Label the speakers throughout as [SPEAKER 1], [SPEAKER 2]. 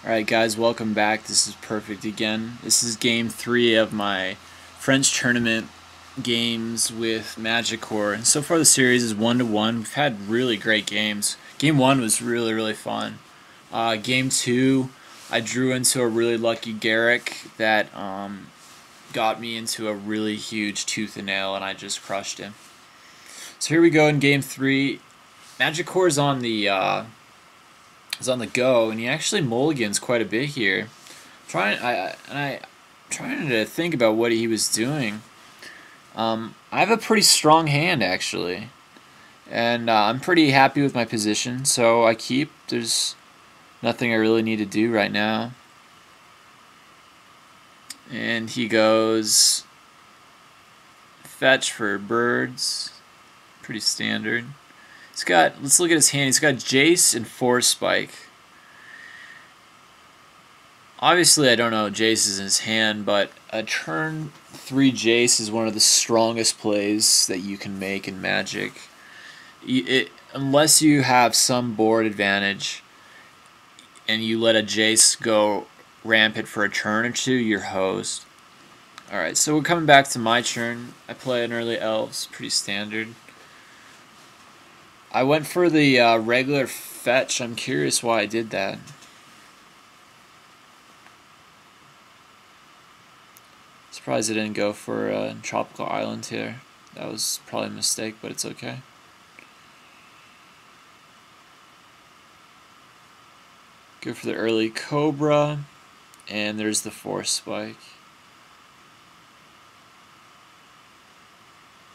[SPEAKER 1] Alright guys, welcome back. This is Perfect again. This is game 3 of my French tournament games with Magicror. And so far the series is 1-1. We've had really great games. Game 1 was really fun. Game 2, I drew into a really lucky Garrick that got me into a really huge tooth and nail, and I just crushed him. So here we go in game 3. Magicror's on the go, and he actually mulligans quite a bit here. Trying to think about what he was doing. I have a pretty strong hand actually, and I'm pretty happy with my position. So I keep. There's nothing I really need to do right now. And he goes fetch for birds. Pretty standard. He's got, let's look at his hand. He's got Jace and Force Spike. Obviously, I don't know Jace is in his hand, but a turn 3 Jace is one of the strongest plays that you can make in Magic. Unless you have some board advantage and you let a Jace go rampant for a turn or two, you're hosed. Alright, so we're coming back to my turn. I play an early Elves, pretty standard. I went for the regular fetch. I'm curious why I did that. Surprised I didn't go for a tropical island here. That was probably a mistake, but it's okay. Go for the early Cobra, and there's the Force Spike.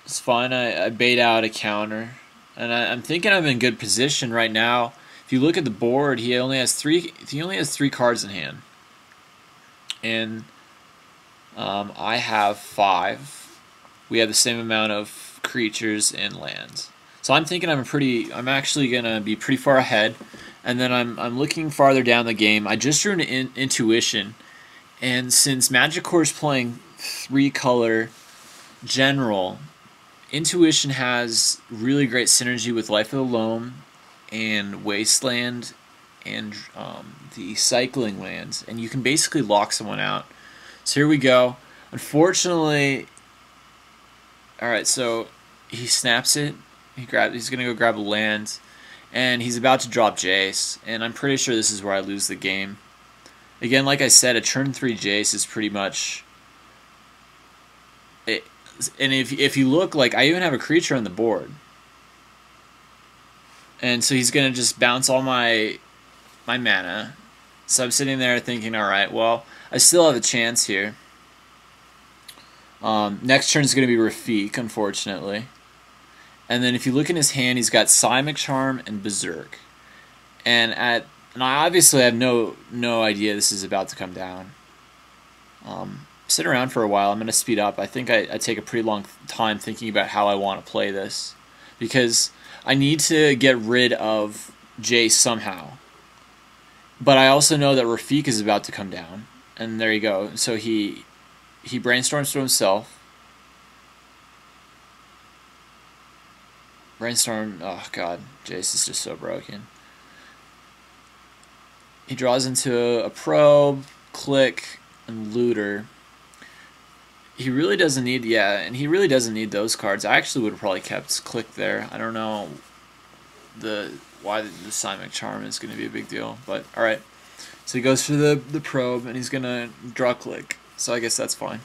[SPEAKER 1] It's fine. I bait out a counter. And I'm thinking I'm in good position right now. If you look at the board, he only has three cards in hand, and I have 5. We have the same amount of creatures and lands. So I'm thinking I'm actually gonna be pretty far ahead. And then I'm looking farther down the game. I just drew an intuition, and since Magicror is playing 3-color general, Intuition has really great synergy with Life of the Loam and Wasteland and the Cycling Lands, and you can basically lock someone out. So here we go. Unfortunately, alright, so he snaps it. He's gonna go grab a land, and he's about to drop Jace, and I'm pretty sure this is where I lose the game. Again, like I said, a turn 3 Jace is pretty much it. And if you look, like, I even have a creature on the board, and so he's gonna just bounce all my mana. So I'm sitting there thinking, all right, well, I still have a chance here. Next turn is gonna be Rafiq, unfortunately. And then if you look in his hand, he's got Psychic Charm and Berserk, and I obviously have no idea this is about to come down. Sit around for a while. I'm going to speed up. I think I take a pretty long time thinking about how I want to play this, because I need to get rid of Jace somehow. But I also know that Rafiq is about to come down, and there you go. So he brainstorms to himself. Brainstorm. Oh god, Jace is just so broken. He draws into a probe, click, and looter. He really doesn't need, and he really doesn't need those cards. I actually would have probably kept click there. I don't know why the Psychic Charm is going to be a big deal, but alright. So he goes for the probe, and he's going to draw click. So I guess that's fine.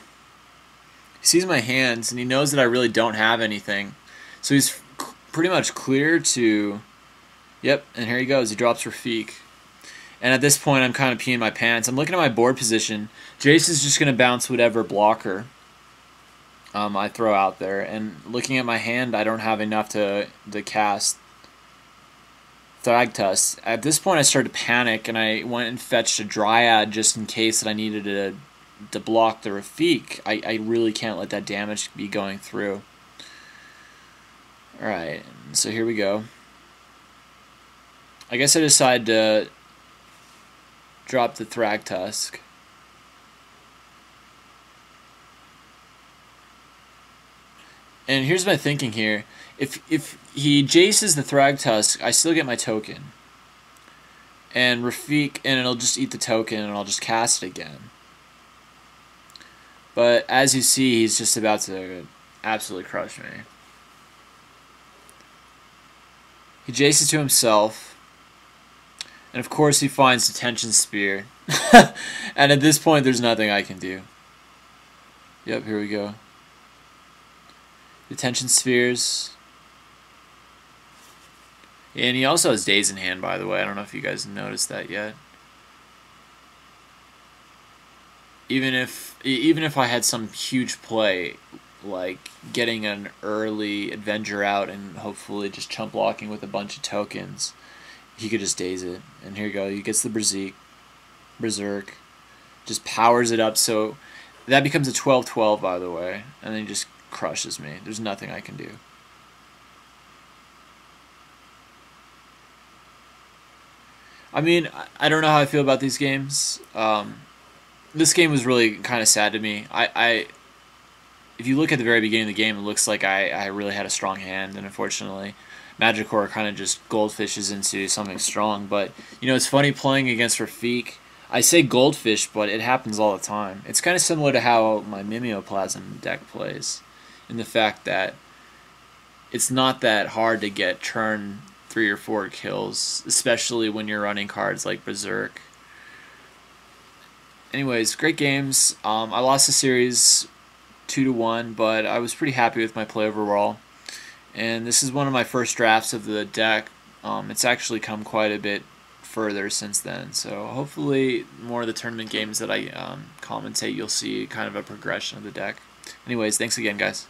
[SPEAKER 1] He sees my hands, and he knows that I really don't have anything. So he's pretty much clear to, yep, and here he goes. He drops Rafiq. And at this point, I'm kind of peeing my pants. I'm looking at my board position. Jace is just going to bounce whatever blocker I throw out there. And looking at my hand, I don't have enough to cast Thragtusk. At this point, I started to panic, and I went and fetched a Dryad just in case that I needed to block the Rafiq. I really can't let that damage be going through. Alright, so here we go. I guess I decided to drop the Thragtusk. And here's my thinking here. If he Jaces the Thragtusk, I still get my token. and Rafiq, and it'll just eat the token, and I'll just cast it again. But as you see, he's just about to absolutely crush me. He jaces to himself, and of course he finds Detention Spear. And at this point, there's nothing I can do. Yep, here we go. Detention Spheres. And he also has Daze in hand, by the way. I don't know if you guys noticed that yet. Even if I had some huge play, like getting an early Avenger out and hopefully just chump blocking with a bunch of tokens, he could just Daze it. And here you go. He gets the Berserk. Just powers it up, so that becomes a 12-12, by the way. And then he just crushes me. There's nothing I can do. I mean, I don't know how I feel about these games. This game was really kind of sad to me. If you look at the very beginning of the game, it looks like I really had a strong hand, and unfortunately, Magicror kind of just goldfishes into something strong. But, you know, it's funny playing against Rafiq. I say goldfish, but it happens all the time. It's kind of similar to how my Mimeoplasm deck plays, in the fact that it's not that hard to get turn 3 or 4 kills, especially when you're running cards like Berserk. Anyways, great games. I lost the series 2-1, but I was pretty happy with my play overall. And this is one of my first drafts of the deck. It's actually come quite a bit further since then. So hopefully more of the tournament games that I commentate, you'll see kind of a progression of the deck. Anyways, thanks again, guys.